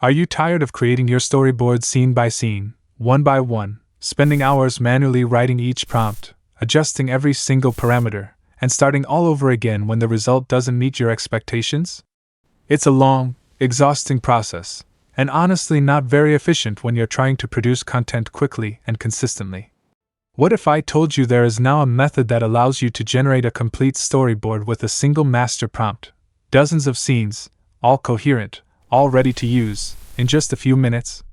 Are you tired of creating your storyboard scene by scene, one by one, spending hours manually writing each prompt, adjusting every single parameter, and starting all over again when the result doesn't meet your expectations? It's a long, exhausting process, and honestly not very efficient when you're trying to produce content quickly and consistently. What if I told you there is now a method that allows you to generate a complete storyboard with a single master prompt, dozens of scenes, all coherent, all ready to use, in just a few minutes?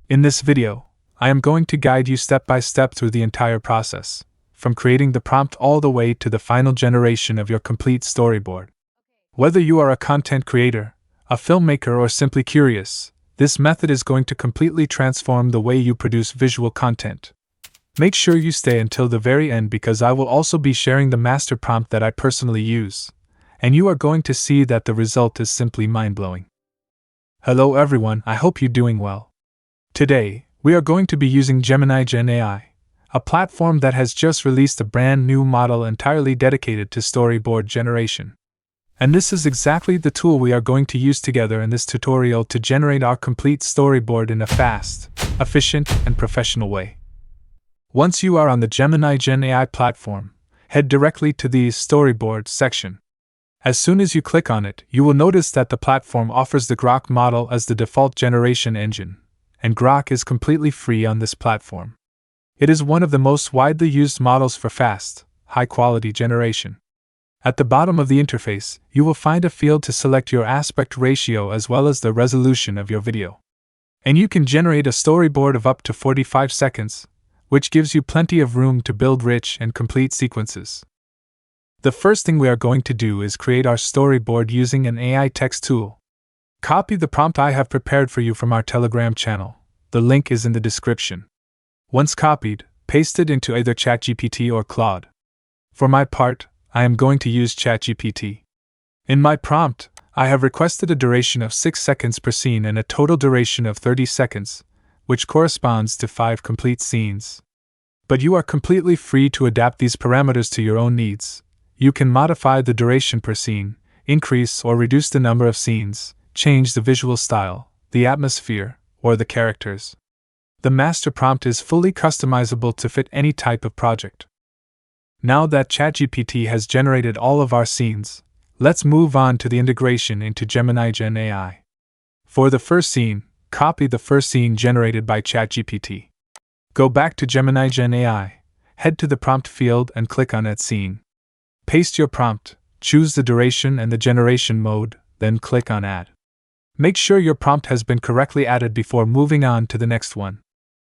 In this video, I am going to guide you step by step through the entire process, from creating the prompt all the way to the final generation of your complete storyboard. Whether you are a content creator, a filmmaker, or simply curious, this method is going to completely transform the way you produce visual content. Make sure you stay until the very end because I will also be sharing the master prompt that I personally use, and you are going to see that the result is simply mind-blowing. Hello everyone, I hope you're doing well. Today, we are going to be using GeminiGen AI, a platform that has just released a brand new model entirely dedicated to storyboard generation. And this is exactly the tool we are going to use together in this tutorial to generate our complete storyboard in a fast, efficient, and professional way. Once you are on the GeminiGen AI platform, head directly to the Storyboard section. As soon as you click on it, you will notice that the platform offers the Grok model as the default generation engine, and Grok is completely free on this platform. It is one of the most widely used models for fast, high-quality generation. At the bottom of the interface, you will find a field to select your aspect ratio as well as the resolution of your video. And you can generate a storyboard of up to 45 seconds, which gives you plenty of room to build rich and complete sequences. The first thing we are going to do is create our storyboard using an AI text tool. Copy the prompt I have prepared for you from our Telegram channel. The link is in the description. Once copied, paste it into either ChatGPT or Claude. For my part, I am going to use ChatGPT. In my prompt, I have requested a duration of 6 seconds per scene and a total duration of 30 seconds, which corresponds to 5 complete scenes. But you are completely free to adapt these parameters to your own needs. You can modify the duration per scene, increase or reduce the number of scenes, change the visual style, the atmosphere, or the characters. The master prompt is fully customizable to fit any type of project. Now that ChatGPT has generated all of our scenes, let's move on to the integration into GeminiGen AI. For the first scene, copy the first scene generated by ChatGPT. Go back to GeminiGen AI, head to the prompt field and click on that scene. Paste your prompt, choose the duration and the generation mode, then click on Add. Make sure your prompt has been correctly added before moving on to the next one.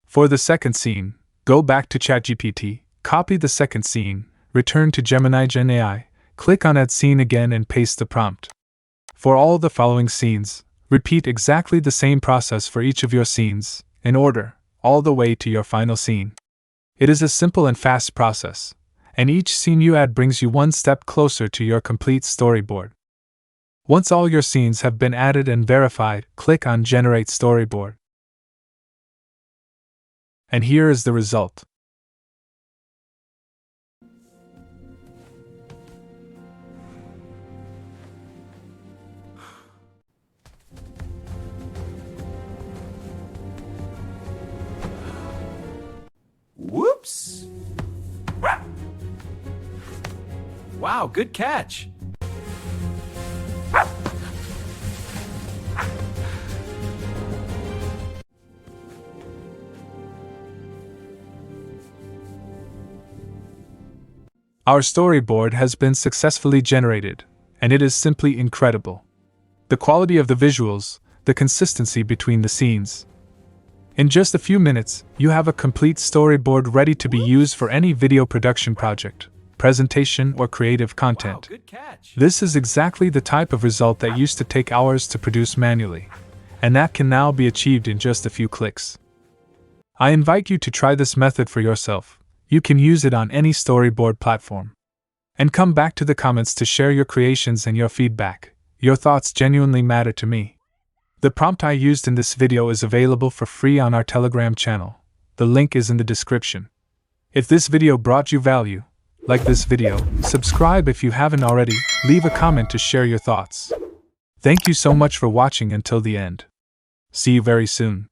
For the second scene, go back to ChatGPT, copy the second scene, return to GeminiGen AI, click on Add Scene again and paste the prompt. For all the following scenes, repeat exactly the same process for each of your scenes, in order, all the way to your final scene. It is a simple and fast process, and each scene you add brings you one step closer to your complete storyboard. Once all your scenes have been added and verified, click on Generate Storyboard. And here is the result. Whoops! Wow, good catch! Our storyboard has been successfully generated, and it is simply incredible. The quality of the visuals, the consistency between the scenes. In just a few minutes, you have a complete storyboard ready to be used for any video production project, presentation, or creative content. Wow, good catch. This is exactly the type of result that used to take hours to produce manually, and that can now be achieved in just a few clicks. I invite you to try this method for yourself. You can use it on any storyboard platform. And come back to the comments to share your creations and your feedback. Your thoughts genuinely matter to me. The prompt I used in this video is available for free on our Telegram channel. The link is in the description. If this video brought you value, like this video, subscribe if you haven't already, leave a comment to share your thoughts. Thank you so much for watching until the end. See you very soon.